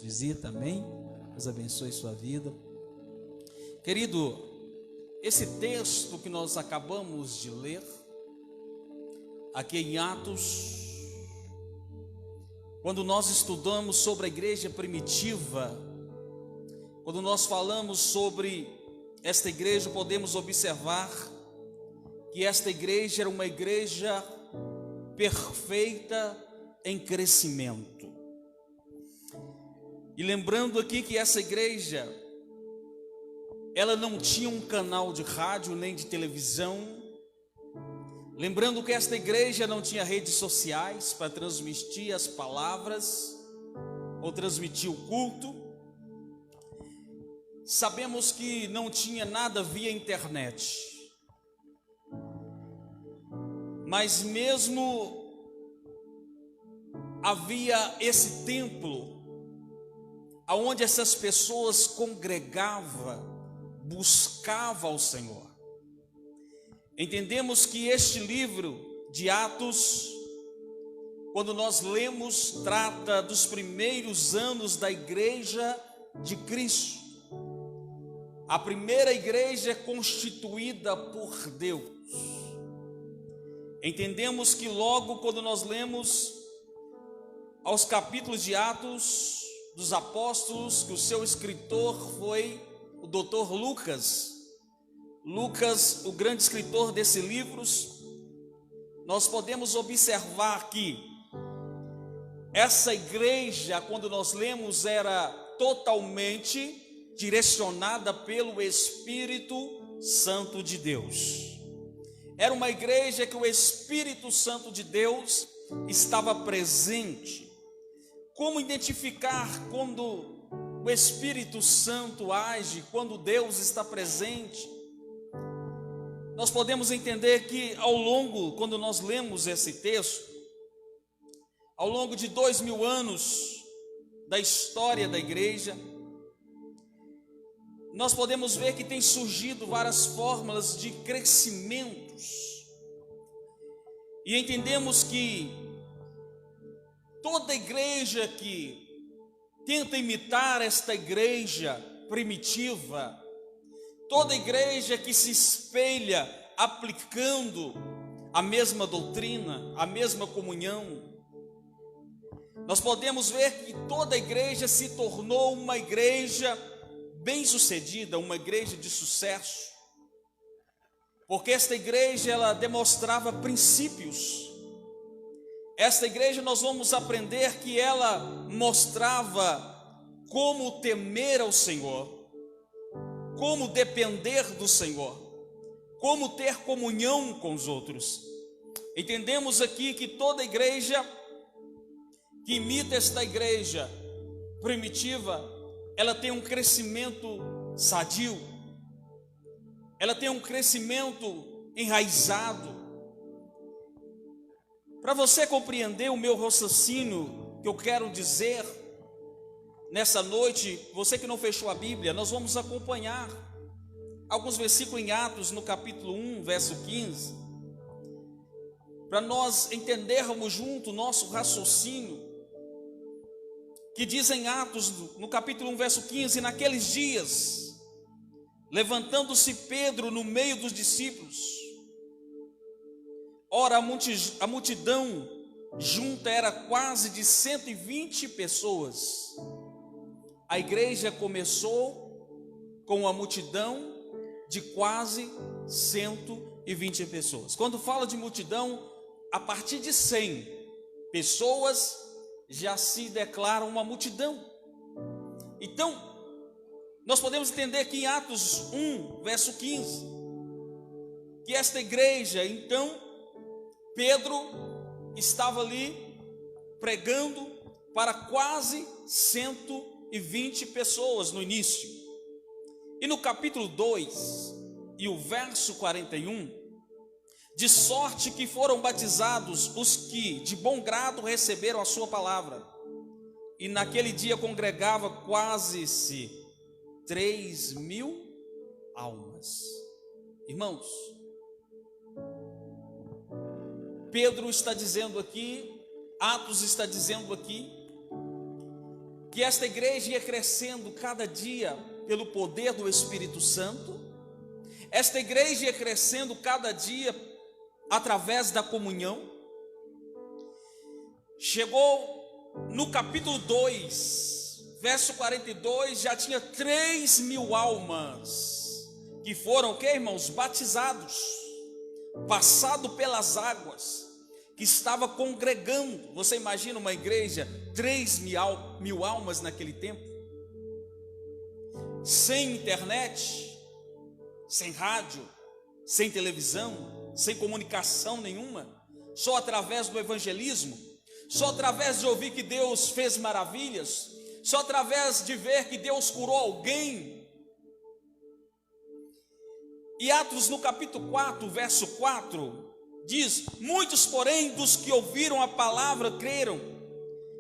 visita, amém? Deus abençoe sua vida. Querido, esse texto que nós acabamos de ler, aqui em Atos, quando nós estudamos sobre a igreja primitiva, quando nós falamos sobre esta igreja, podemos observar que esta igreja era uma igreja perfeita em crescimento. E lembrando aqui que essa igreja, ela não tinha um canal de rádio nem de televisão. Lembrando que esta igreja não tinha redes sociais para transmitir as palavras ou transmitir o culto. Sabemos que não tinha nada via internet. Mas mesmo havia esse templo aonde essas pessoas congregavam, buscavam ao Senhor. Entendemos que este livro de Atos, quando nós lemos, trata dos primeiros anos da igreja de Cristo. A primeira igreja é constituída por Deus. Entendemos que logo quando nós lemos aos capítulos de Atos dos Apóstolos, que o seu escritor foi o Dr. Lucas. Lucas, o grande escritor desses livros, nós podemos observar que essa igreja, quando nós lemos, era totalmente direcionada pelo Espírito Santo de Deus. Era uma igreja que o Espírito Santo de Deus estava presente. Como identificar quando o Espírito Santo age, quando Deus está presente? Nós podemos entender que ao longo, quando nós lemos esse texto, ao longo de 2000 anos da história da igreja, nós podemos ver que tem surgido várias fórmulas de crescimentos. E entendemos que toda igreja que tenta imitar esta igreja primitiva, toda igreja que se espelha aplicando a mesma doutrina, a mesma comunhão, nós podemos ver que toda igreja se tornou uma igreja bem-sucedida, uma igreja de sucesso, porque esta igreja ela demonstrava princípios. Esta igreja nós vamos aprender que ela mostrava como temer ao Senhor, como depender do Senhor, como ter comunhão com os outros. Entendemos aqui que toda igreja que imita esta igreja primitiva, ela tem um crescimento sadio, ela tem um crescimento enraizado. Para você compreender o meu raciocínio que eu quero dizer nessa noite, você que não fechou a Bíblia, nós vamos acompanhar alguns versículos em Atos, no capítulo 1, verso 15, para nós entendermos junto o nosso raciocínio, que diz em Atos, no capítulo 1, verso 15: naqueles dias, levantando-se Pedro no meio dos discípulos, ora, a multidão junta era quase de 120 pessoas. A igreja começou com uma multidão de quase 120 pessoas. Quando fala de multidão, a partir de 100 pessoas já se declara uma multidão. Então, nós podemos entender aqui em Atos 1, verso 15, que esta igreja, então, Pedro estava ali pregando para quase 120 pessoas no início. E no capítulo 2 e o verso 41, de sorte que foram batizados os que de bom grado receberam a sua palavra. E naquele dia congregava quase 3.000 almas. Irmãos, Pedro está dizendo aqui, Atos está dizendo aqui, que esta igreja ia crescendo cada dia pelo poder do Espírito Santo. Esta igreja ia crescendo cada dia através da comunhão. Chegou no capítulo 2, verso 42, já tinha 3.000 almas que foram, o que, irmãos? Batizados, passado pelas águas, que estava congregando. Você imagina uma igreja, 3.000 almas naquele tempo, sem internet, sem rádio, sem televisão, sem comunicação nenhuma, só através do evangelismo, só através de ouvir que Deus fez maravilhas, só através de ver que Deus curou alguém. E Atos no capítulo 4, verso 4, diz: muitos, porém, dos que ouviram a palavra creram,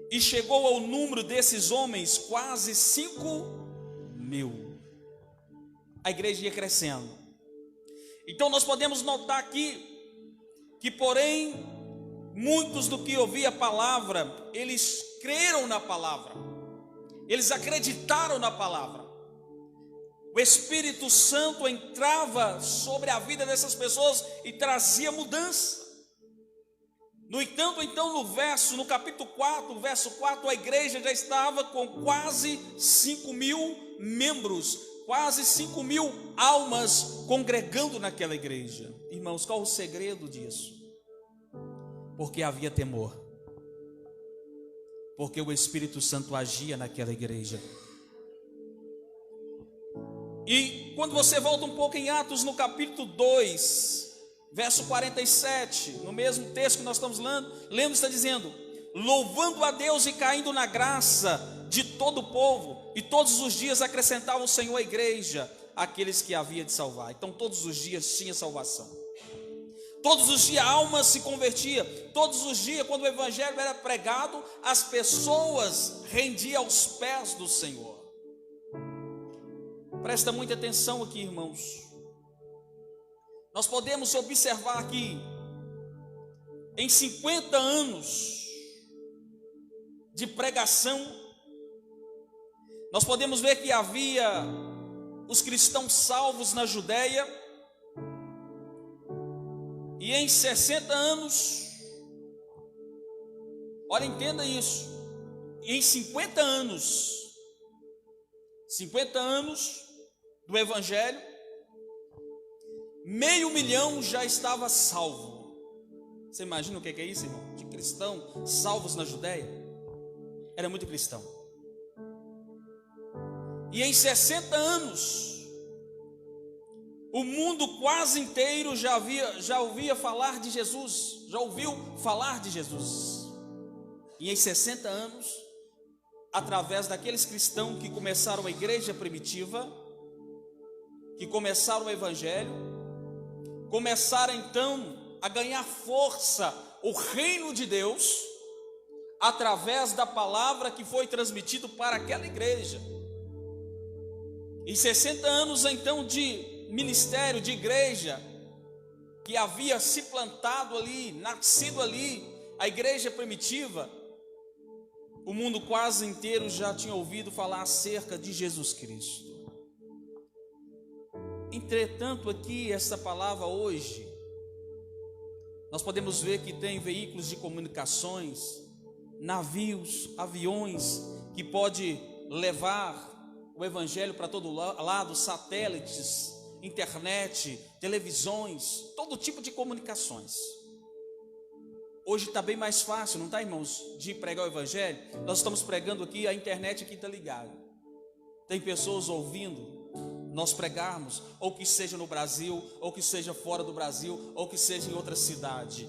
e chegou ao número desses homens quase 5.000. A igreja ia crescendo. Então nós podemos notar aqui que, porém, muitos do que ouviam a palavra, eles creram na palavra, eles acreditaram na palavra. O Espírito Santo entrava sobre a vida dessas pessoas e trazia mudança. No entanto, então, no capítulo 4, verso 4, a igreja já estava com quase 5.000 membros, quase 5.000 almas congregando naquela igreja. Irmãos, qual o segredo disso? Porque havia temor, porque o Espírito Santo agia naquela igreja. E quando você volta um pouco em Atos, no capítulo 2, verso 47, no mesmo texto que nós estamos lendo, está dizendo: louvando a Deus e caindo na graça de todo o povo, e todos os dias acrescentava o Senhor à igreja aqueles que havia de salvar. Então todos os dias tinha salvação, todos os dias a alma se convertia, todos os dias quando o evangelho era pregado, as pessoas rendiam aos pés do Senhor. Presta muita atenção aqui, irmãos. Nós podemos observar que em 50 anos de pregação, nós podemos ver que havia os cristãos salvos na Judéia, e em 60 anos, olha, entenda isso, em 50 anos do evangelho, 500.000 já estava salvo. Você imagina o que é isso, irmão? De cristãos salvos na Judéia. Era muito cristão. E em 60 anos, o mundo quase inteiro já ouvia falar de Jesus, já ouviu falar de Jesus. E em 60 anos, através daqueles cristãos que começaram a igreja primitiva, que começaram o evangelho, começaram então a ganhar força o reino de Deus, através da palavra que foi transmitido para aquela igreja. Em 60 anos então de ministério, de igreja, que havia se plantado ali, nascido ali, a igreja primitiva, o mundo quase inteiro já tinha ouvido falar acerca de Jesus Cristo. Entretanto, aqui, essa palavra hoje, nós podemos ver que tem veículos de comunicações, navios, aviões, que pode levar o evangelho para todo lado, satélites, internet, televisões, todo tipo de comunicações. Hoje está bem mais fácil, não está, irmãos, de pregar o evangelho? Nós estamos pregando aqui, a internet aqui está ligada. Tem pessoas ouvindo nós pregarmos, ou que seja no Brasil, ou que seja fora do Brasil, ou que seja em outra cidade.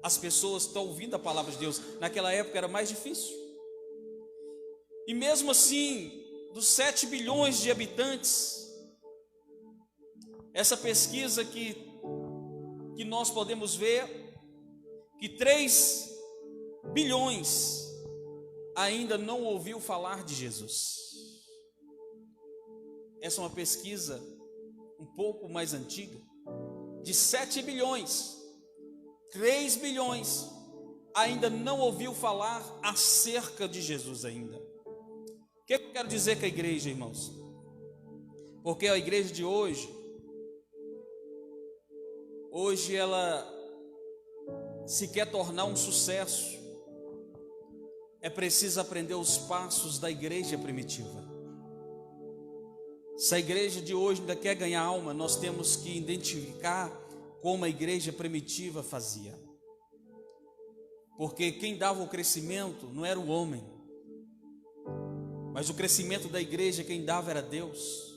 As pessoas estão ouvindo a palavra de Deus. Naquela época era mais difícil. E mesmo assim, dos 7 bilhões de habitantes, essa pesquisa que nós podemos ver, que 3 bilhões ainda não ouviu falar de Jesus. Essa é uma pesquisa um pouco mais antiga. De 7 bilhões, 3 bilhões ainda não ouviu falar acerca de Jesus ainda. O que eu quero dizer com a igreja, irmãos? Porque a igreja de hoje ela se quer tornar um sucesso, é preciso aprender os passos da igreja primitiva. Se a igreja de hoje ainda quer ganhar alma, nós temos que identificar como a igreja primitiva fazia. Porque quem dava o crescimento não era o homem, mas o crescimento da igreja quem dava era Deus.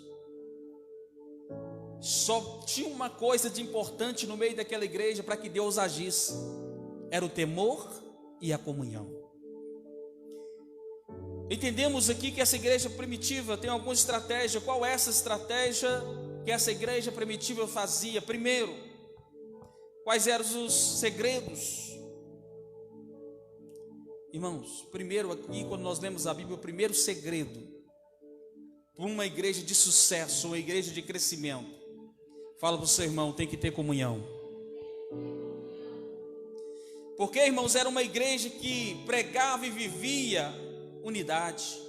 Só tinha uma coisa de importante no meio daquela igreja para que Deus agisse: era o temor e a comunhão. Entendemos aqui que essa igreja primitiva tem alguma estratégia. Qual é essa estratégia que essa igreja primitiva fazia? Primeiro, quais eram os segredos? Irmãos, primeiro aqui, quando nós lemos a Bíblia, o primeiro segredo para uma igreja de sucesso, uma igreja de crescimento, fala para o seu irmão, tem que ter comunhão. Porque, irmãos, era uma igreja que pregava e vivia unidade.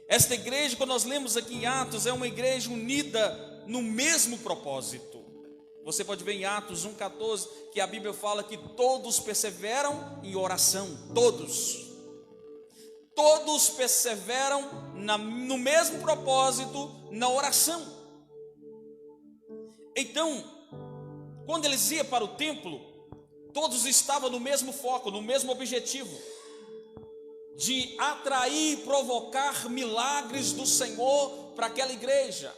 Esta igreja, quando nós lemos aqui em Atos, é uma igreja unida no mesmo propósito. Você pode ver em Atos 1,14 que a Bíblia fala que todos perseveram em oração. Todos perseveram no mesmo propósito, na oração. Então, quando eles iam para o templo, todos estavam no mesmo foco, no mesmo objetivo, de atrair e provocar milagres do Senhor para aquela igreja.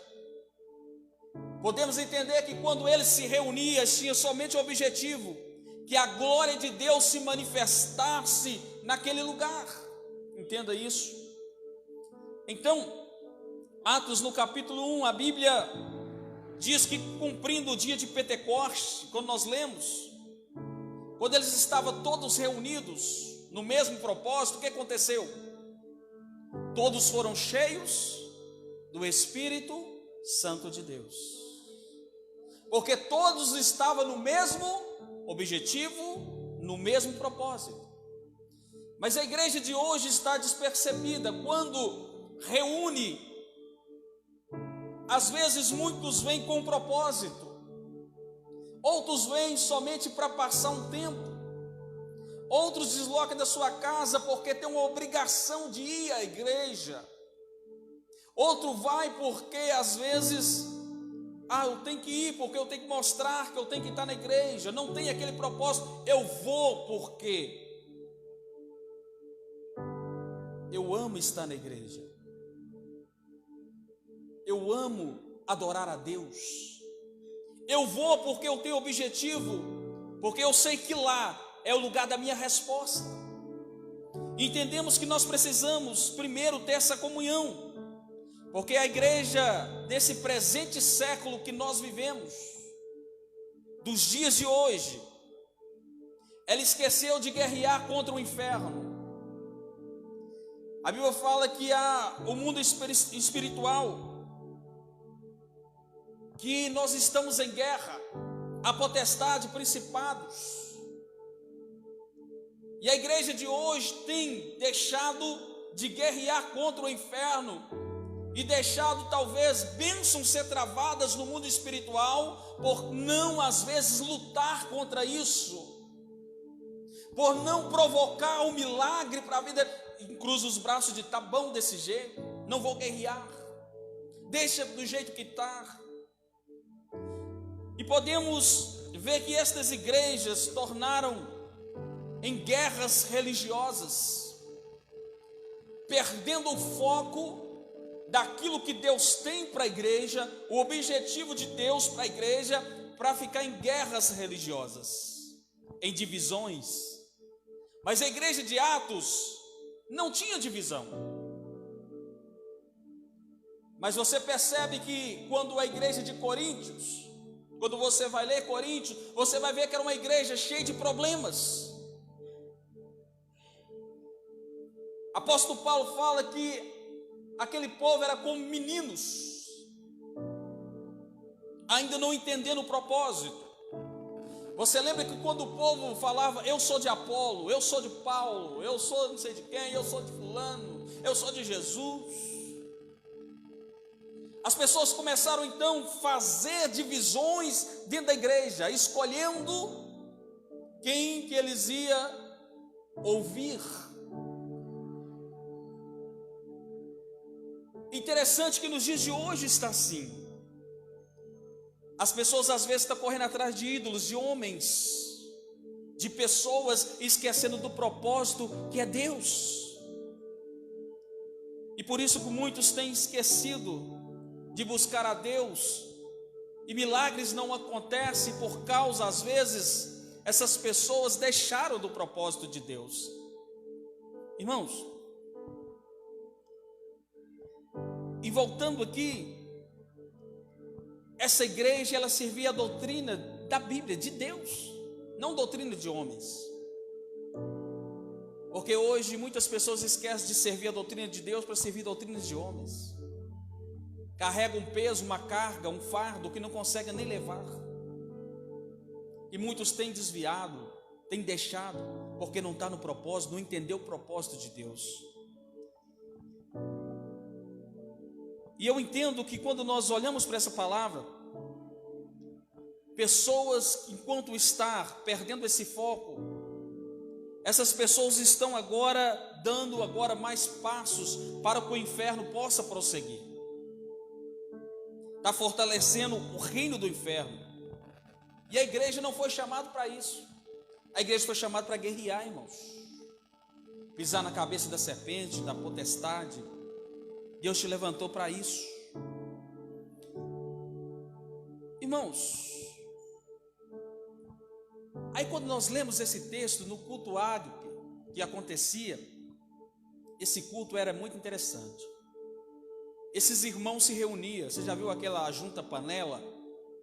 Podemos entender que quando eles se reuniam, tinha somente o objetivo que a glória de Deus se manifestasse naquele lugar. Entenda isso. Então, Atos no capítulo 1, a Bíblia diz que cumprindo o dia de Pentecostes, quando nós lemos, quando eles estavam todos reunidos no mesmo propósito, o que aconteceu? Todos foram cheios do Espírito Santo de Deus. Porque todos estavam no mesmo objetivo, no mesmo propósito. Mas a igreja de hoje está despercebida. Quando reúne, às vezes muitos vêm com um propósito, outros vêm somente para passar um tempo, outros deslocam da sua casa porque tem uma obrigação de ir à igreja, outro vai porque às vezes eu tenho que ir porque eu tenho que mostrar que eu tenho que estar na igreja. Não tem aquele propósito, eu vou porque eu amo estar na igreja, eu amo adorar a Deus, eu vou porque eu tenho objetivo, porque eu sei que lá é o lugar da minha resposta. Entendemos que nós precisamos primeiro ter essa comunhão, porque a igreja desse presente século que nós vivemos, dos dias de hoje, ela esqueceu de guerrear contra o inferno. A Bíblia fala que há o mundo espiritual, que nós estamos em guerra, a potestade, principados. E a igreja de hoje tem deixado de guerrear contra o inferno e deixado talvez bênçãos ser travadas no mundo espiritual, por não às vezes lutar contra isso, por não provocar um milagre para a vida. Cruza os braços de tá bom desse jeito, não vou guerrear, deixa do jeito que está. E podemos ver que estas igrejas tornaram em guerras religiosas, perdendo o foco daquilo que Deus tem para a igreja, o objetivo de Deus para a igreja, para ficar em guerras religiosas, em divisões. Mas a igreja de Atos não tinha divisão. Mas você percebe que quando a igreja de Coríntios, quando você vai ler Coríntios, você vai ver que era uma igreja cheia de problemas. Apóstolo Paulo fala que aquele povo era como meninos, ainda não entendendo o propósito. Você lembra que quando o povo falava, eu sou de Apolo, eu sou de Paulo, eu sou não sei de quem, eu sou de fulano, eu sou de Jesus. As pessoas começaram então a fazer divisões dentro da igreja, escolhendo quem que eles iam ouvir. Interessante que nos dias de hoje está assim. As pessoas às vezes estão correndo atrás de ídolos, de homens, de pessoas, esquecendo do propósito que é Deus. E por isso que muitos têm esquecido de buscar a Deus, e milagres não acontecem por causa, às vezes, essas pessoas deixaram do propósito de Deus. Irmãos, e voltando aqui, essa igreja, ela servia a doutrina da Bíblia, de Deus, não doutrina de homens. Porque hoje muitas pessoas esquecem de servir a doutrina de Deus para servir doutrinas de homens. Carrega um peso, uma carga, um fardo que não consegue nem levar. E muitos têm desviado, têm deixado, porque não está no propósito, não entendeu o propósito de Deus. E eu entendo que quando nós olhamos para essa palavra, pessoas, enquanto estar perdendo esse foco, essas pessoas estão agora dando mais passos para que o inferno possa prosseguir. Está fortalecendo o reino do inferno. E a igreja não foi chamada para isso. A igreja foi chamada para guerrear, irmãos. Pisar na cabeça da serpente, da potestade. Deus te levantou para isso. Irmãos, aí quando nós lemos esse texto no culto ágape que acontecia, esse culto era muito interessante. Esses irmãos se reuniam. Você já viu aquela junta panela?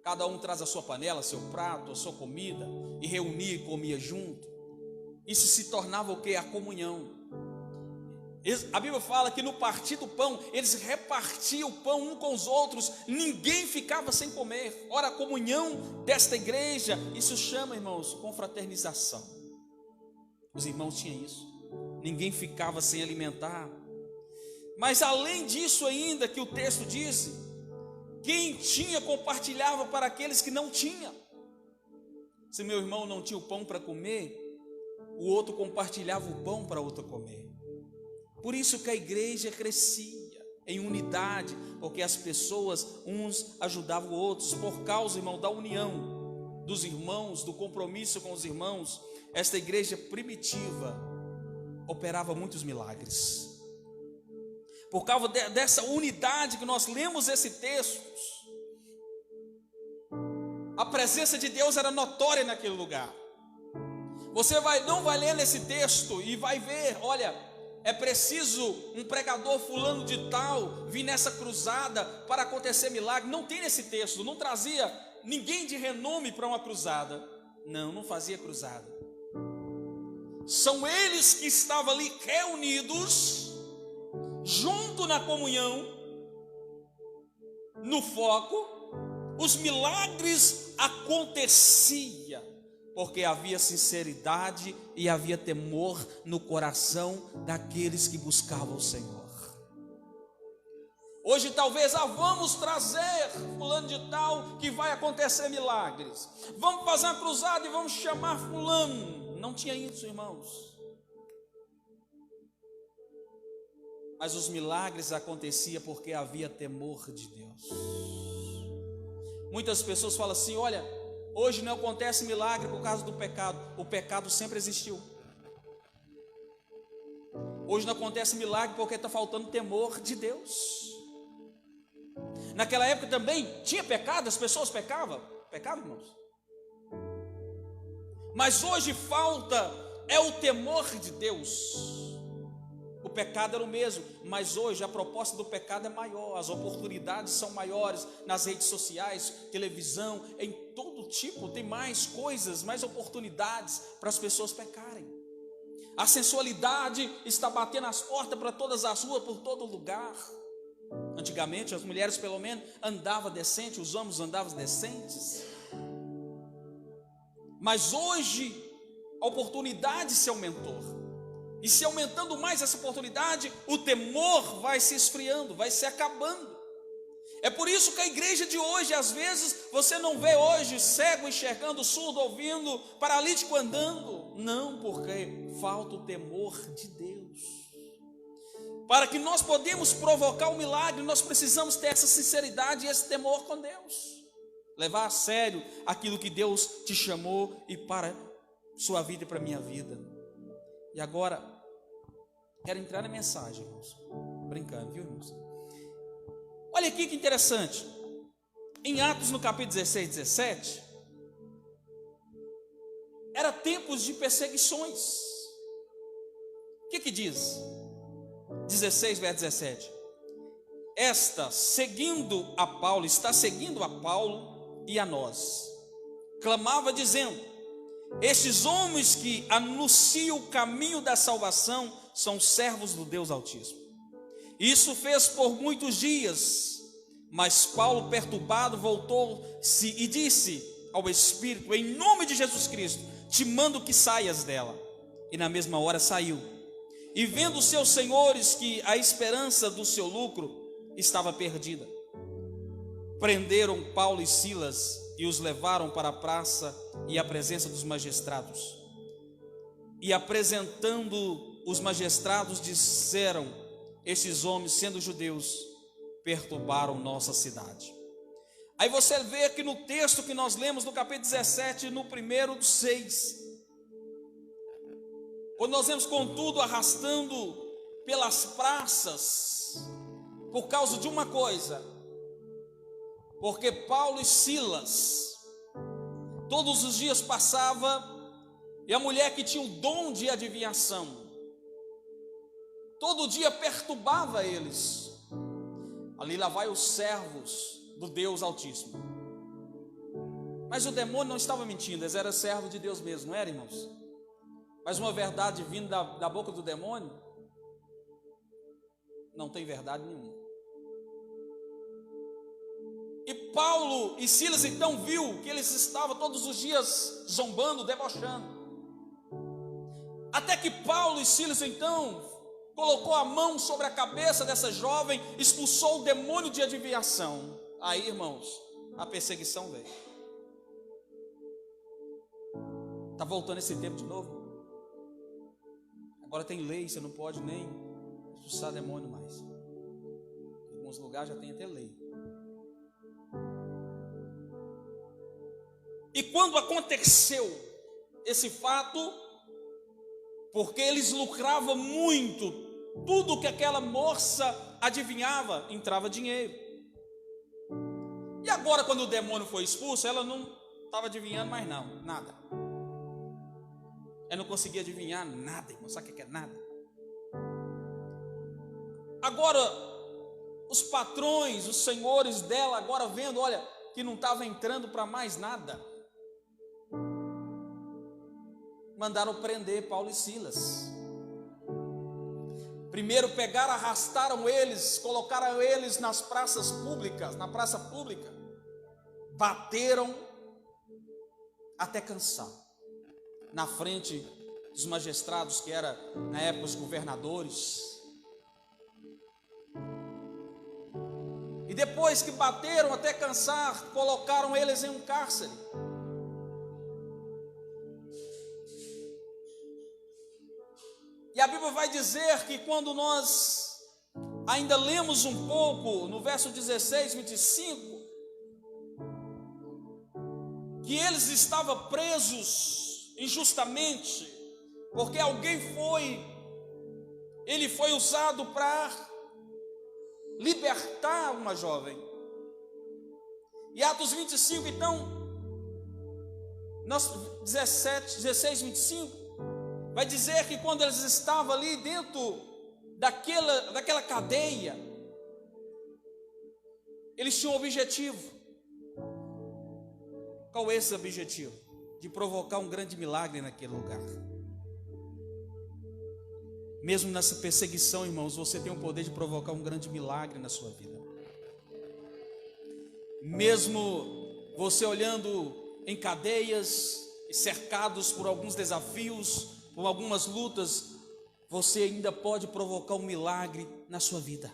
Cada um traz a sua panela, seu prato, a sua comida, e reunia e comia junto. Isso se tornava o que? A comunhão. A Bíblia fala que no partir do pão, eles repartiam o pão um com os outros, ninguém ficava sem comer. Ora, a comunhão desta igreja, isso chama, irmãos, confraternização. Os irmãos tinham isso, ninguém ficava sem alimentar. Mas além disso ainda, que o texto diz, quem tinha compartilhava para aqueles que não tinham. Se meu irmão não tinha o pão para comer, o outro compartilhava o pão para o outro comer. Por isso que a igreja crescia em unidade, porque as pessoas, uns ajudavam outros, por causa, irmão, da união dos irmãos, do compromisso com os irmãos. Esta igreja primitiva operava muitos milagres. Por causa dessa unidade que nós lemos esse texto, a presença de Deus era notória naquele lugar. Você não vai ler nesse texto e vai ver, olha, é preciso um pregador fulano de tal vir nessa cruzada para acontecer milagre. Não tem nesse texto, não trazia ninguém de renome para uma cruzada. Não fazia cruzada. São eles que estavam ali reunidos, junto na comunhão, no foco. Os milagres aconteciam porque havia sinceridade e havia temor no coração daqueles que buscavam o Senhor. Hoje talvez vamos trazer fulano de tal que vai acontecer milagres. Vamos fazer uma cruzada e vamos chamar fulano. Não tinha isso, irmãos. Mas os milagres aconteciam porque havia temor de Deus. Muitas pessoas falam assim, olha, hoje não acontece milagre por causa do pecado. O pecado sempre existiu. Hoje não acontece milagre porque está faltando temor de Deus. Naquela época também tinha pecado, as pessoas pecavam, irmãos. Mas hoje falta o temor de Deus. O pecado era o mesmo, mas hoje a proposta do pecado é maior, as oportunidades são maiores nas redes sociais, televisão, em todo tipo, tem mais coisas, mais oportunidades para as pessoas pecarem. A sensualidade está batendo as portas para todas as ruas, por todo lugar. Antigamente as mulheres pelo menos andavam decentes, os homens andavam decentes. Mas hoje a oportunidade se aumentou. E se aumentando mais essa oportunidade, o temor vai se esfriando, vai se acabando. É por isso que a igreja de hoje, às vezes, você não vê hoje cego enxergando, surdo ouvindo, paralítico andando. Não, porque falta o temor de Deus. Para que nós podemos provocar o milagre, nós precisamos ter essa sinceridade e esse temor com Deus. Levar a sério aquilo que Deus te chamou e para sua vida e para a minha vida. E agora, quero entrar na mensagem, irmãos. Brincando, viu, irmãos? Olha aqui que interessante. Em Atos, no capítulo 16, 17, era tempos de perseguições. O que diz? 16, verso 17. Está seguindo a Paulo e a nós. Clamava dizendo: estes homens que anunciam o caminho da salvação são servos do Deus Altíssimo. Isso fez por muitos dias, mas Paulo, perturbado, voltou-se e disse ao Espírito: em nome de Jesus Cristo, te mando que saias dela. E na mesma hora saiu. E vendo os seus senhores que a esperança do seu lucro estava perdida, prenderam Paulo e Silas e os levaram para a praça e à presença dos magistrados. E apresentando os magistrados, disseram: estes homens, sendo judeus, perturbaram nossa cidade. Aí você vê que no texto que nós lemos, no capítulo 17, no primeiro dos 6, quando nós vemos, contudo, arrastando pelas praças, por causa de uma coisa, porque Paulo e Silas, todos os dias passava, e a mulher que tinha o dom de adivinhação, todo dia perturbava eles. Ali lá vai os servos do Deus Altíssimo. Mas o demônio não estava mentindo, eles eram servos de Deus mesmo, não era, irmãos? Mas uma verdade vinda da boca do demônio não tem verdade nenhuma. E Paulo e Silas então viu que eles estavam todos os dias zombando, debochando. Até que Paulo e Silas então colocou a mão sobre a cabeça dessa jovem, expulsou o demônio de adivinhação. Aí, irmãos, a perseguição veio. Está voltando esse tempo de novo? Agora tem lei, você não pode nem expulsar demônio mais. Em alguns lugares já tem até lei. E quando aconteceu esse fato, porque eles lucravam muito, tudo que aquela moça adivinhava, entrava dinheiro. E agora, quando o demônio foi expulso, ela não estava adivinhando mais não, nada. Ela não conseguia adivinhar nada, irmão. Sabe o que é nada? Agora, os patrões, os senhores dela, agora vendo, olha, que não estava entrando para mais nada, mandaram prender Paulo e Silas. Primeiro pegaram, arrastaram eles, colocaram eles nas praças públicas, na praça pública, bateram até cansar, na frente dos magistrados, que era na época os governadores. E depois que bateram até cansar, colocaram eles em um cárcere. E a Bíblia vai dizer que quando nós ainda lemos um pouco, no verso 16, 25, que eles estavam presos injustamente, porque ele foi usado para libertar uma jovem. E Atos 25, então, 16, 25, vai dizer que quando eles estavam ali dentro daquela cadeia, eles tinham um objetivo. Qual é esse objetivo? De provocar um grande milagre naquele lugar. Mesmo nessa perseguição, irmãos, você tem o poder de provocar um grande milagre na sua vida. Mesmo você olhando em cadeias, cercados por alguns desafios, por algumas lutas, você ainda pode provocar um milagre na sua vida.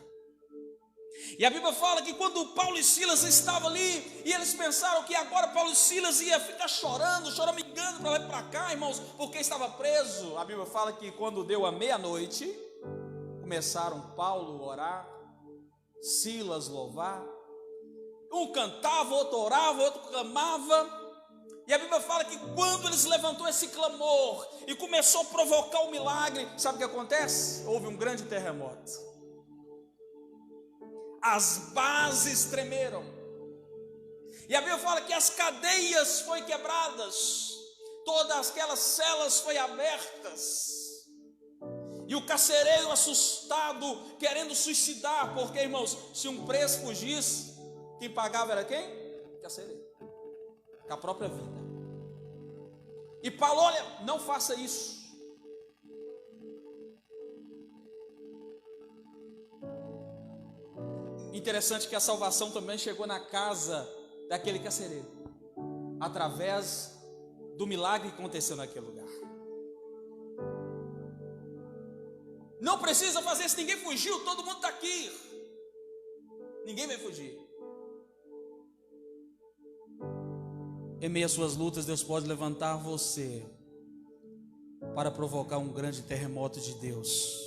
E a Bíblia fala que quando Paulo e Silas estavam ali, e eles pensaram que agora Paulo e Silas ia ficar chorando, choramingando para lá e para cá, irmãos, porque estava preso. A Bíblia fala que quando deu a meia-noite, começaram Paulo a orar, Silas louvar, um cantava, outro orava, outro clamava. E a Bíblia fala que quando eles levantou esse clamor e começou a provocar o milagre, sabe o que acontece? Houve um grande terremoto. As bases tremeram. E a Bíblia fala que as cadeias foram quebradas, todas aquelas celas foram abertas. E o carcereiro assustado, querendo suicidar, porque, irmãos, se um preso fugisse, quem pagava era quem? O carcereiro, com a própria vida. E Paulo, olha, não faça isso. Interessante que a salvação também chegou na casa daquele carcereiro, através do milagre que aconteceu naquele lugar. Não precisa fazer isso, ninguém fugiu, todo mundo está aqui. Ninguém vai fugir. Em meio às suas lutas, Deus pode levantar você para provocar um grande terremoto de Deus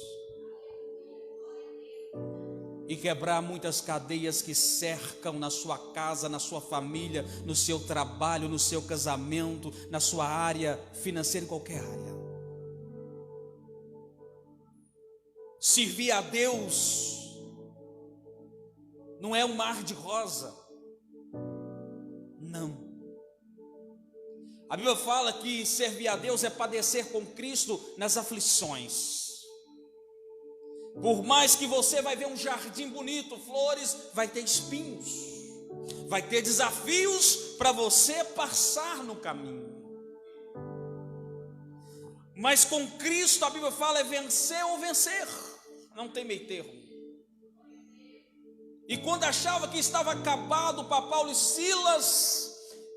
e quebrar muitas cadeias que cercam na sua casa, na sua família, no seu trabalho, no seu casamento, na sua área financeira, em qualquer área. Servir a Deus não é um mar de rosa, não. A Bíblia fala que servir a Deus é padecer com Cristo nas aflições. Por mais que você vai ver um jardim bonito, flores, vai ter espinhos, vai ter desafios para você passar no caminho. Mas com Cristo, a Bíblia fala, é vencer ou vencer, não tem meio termo. E quando achava que estava acabado para Paulo e Silas,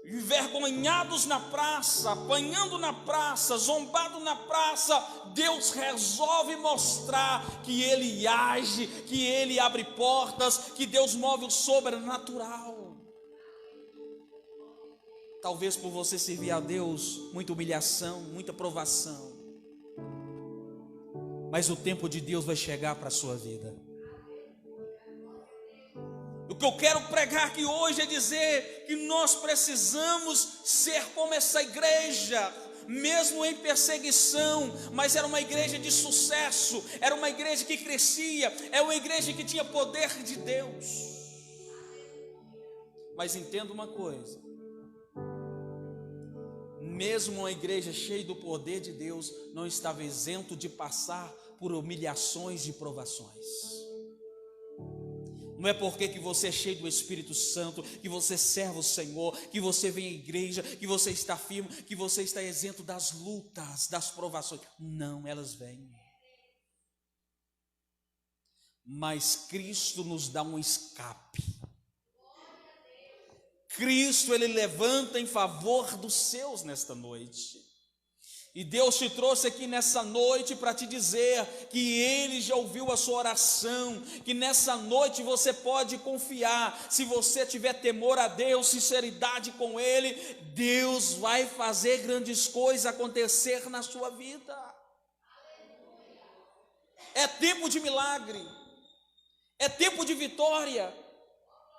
envergonhados na praça, apanhando na praça, zombado na praça, Deus resolve mostrar que Ele age, que Ele abre portas, que Deus move o sobrenatural. Talvez por você servir a Deus, muita humilhação, muita provação, mas o tempo de Deus vai chegar para a sua vida. O que eu quero pregar aqui hoje é dizer que nós precisamos ser como essa igreja, mesmo em perseguição, mas era uma igreja de sucesso, era uma igreja que crescia, era uma igreja que tinha poder de Deus. Mas entenda uma coisa, mesmo uma igreja cheia do poder de Deus, não estava isento de passar por humilhações e provações. Não é porque que você é cheio do Espírito Santo, que você serve o Senhor, que você vem à igreja, que você está firme, que você está isento das lutas, das provações. Não, elas vêm. Mas Cristo nos dá um escape. Cristo, Ele levanta em favor dos seus nesta noite. E Deus te trouxe aqui nessa noite para te dizer que Ele já ouviu a sua oração, que nessa noite você pode confiar, se você tiver temor a Deus, sinceridade com Ele, Deus vai fazer grandes coisas acontecer na sua vida. É tempo de milagre, é tempo de vitória.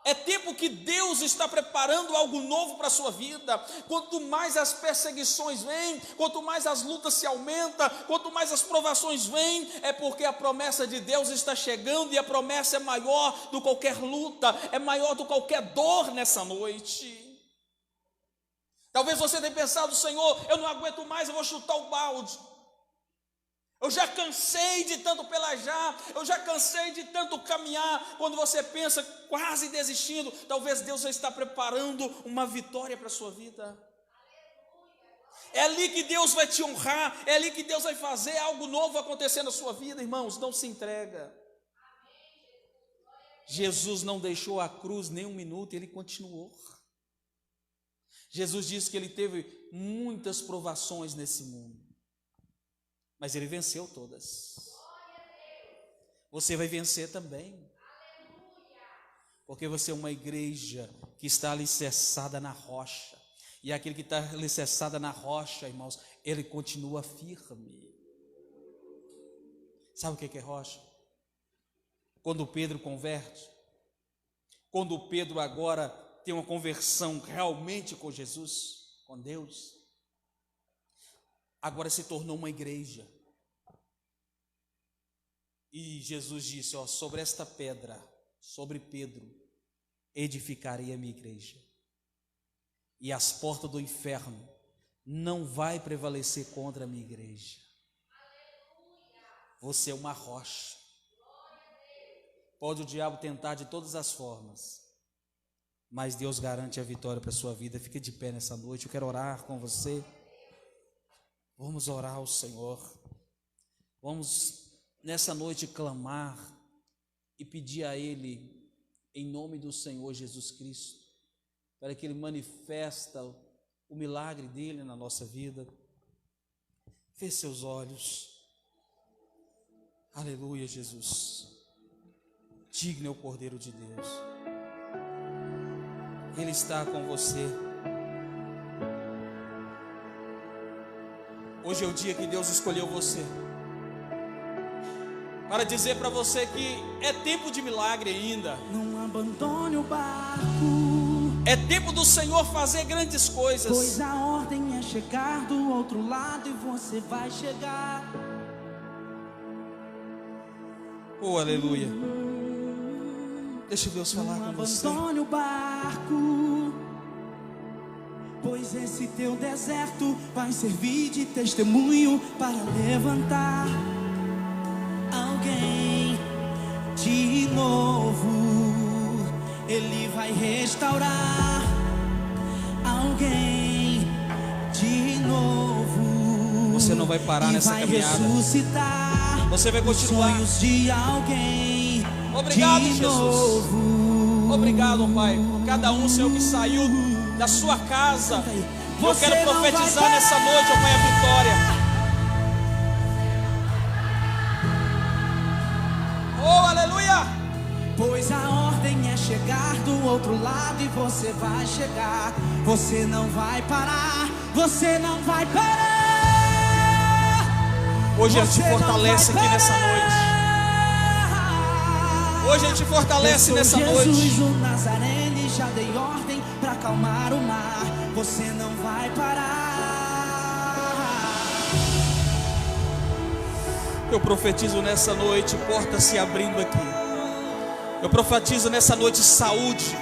É tempo que Deus está preparando algo novo para a sua vida. Quanto mais as perseguições vêm, quanto mais as lutas se aumentam, quanto mais as provações vêm, é porque a promessa de Deus está chegando, e a promessa é maior do que qualquer luta, é maior do que qualquer dor nessa noite. Talvez você tenha pensado, Senhor, eu não aguento mais, eu vou chutar o balde. Eu já cansei de tanto pelejar, eu já cansei de tanto caminhar. Quando você pensa quase desistindo, talvez Deus já está preparando uma vitória para a sua vida. É ali que Deus vai te honrar, é ali que Deus vai fazer algo novo acontecer na sua vida, irmãos. Não se entrega. Jesus não deixou a cruz nem um minuto, Ele continuou. Jesus disse que Ele teve muitas provações nesse mundo, mas Ele venceu todas. Você vai vencer também, porque você é uma igreja que está alicerçada na rocha, e aquele que está alicerçado na rocha, irmãos, ele continua firme. Sabe o que é rocha? Quando Pedro converte, quando Pedro agora tem uma conversão realmente com Jesus, com Deus, agora se tornou uma igreja. E Jesus disse, ó, sobre esta pedra, sobre Pedro, edificarei a minha igreja. E as portas do inferno não vai prevalecer contra a minha igreja. Você é uma rocha. Pode o diabo tentar de todas as formas, mas Deus garante a vitória para a sua vida. Fique de pé nessa noite, eu quero orar com você. Vamos orar ao Senhor. Vamos nessa noite clamar e pedir a Ele, em nome do Senhor Jesus Cristo, para que Ele manifesta o milagre dEle na nossa vida. Feche seus olhos. Aleluia, Jesus. Digno é o Cordeiro de Deus. Ele está com você. Hoje é o dia que Deus escolheu você para dizer para você que é tempo de milagre ainda. Não abandone o barco. É tempo do Senhor fazer grandes coisas. Pois a ordem é chegar do outro lado e você vai chegar. Oh, aleluia. Deixa Deus falar com você. Não abandone o barco, pois esse teu deserto vai servir de testemunho para levantar alguém de novo. Ele vai restaurar alguém de novo. Você não vai parar nessa caminhada. Ressuscitar. Você vai continuar. Sonhos de alguém. Obrigado, de Jesus. novo. Obrigado, Pai, por cada um, Senhor, que saiu da sua casa. Eu quero profetizar nessa noite, ó Pai, a vitória. Oh, aleluia! Pois a ordem é chegar do outro lado e você vai chegar. Você não vai parar, você não vai parar. Hoje Ele te fortalece aqui nessa noite. Hoje Ele te fortalece nessa noite. Jesus, o Nazareno, e já dei ordem para acalmar o mar. Você não vai parar. Eu profetizo nessa noite portas se abrindo aqui. Eu profetizo nessa noite saúde.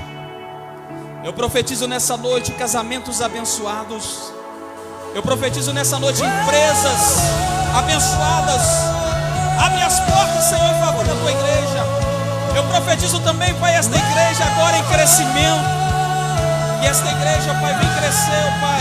Eu profetizo nessa noite casamentos abençoados. Eu profetizo nessa noite empresas abençoadas. Abre as portas, Senhor, em favor da tua igreja. Eu profetizo também, Pai, esta igreja agora em crescimento. Que esta igreja, Pai, vem crescer, Pai.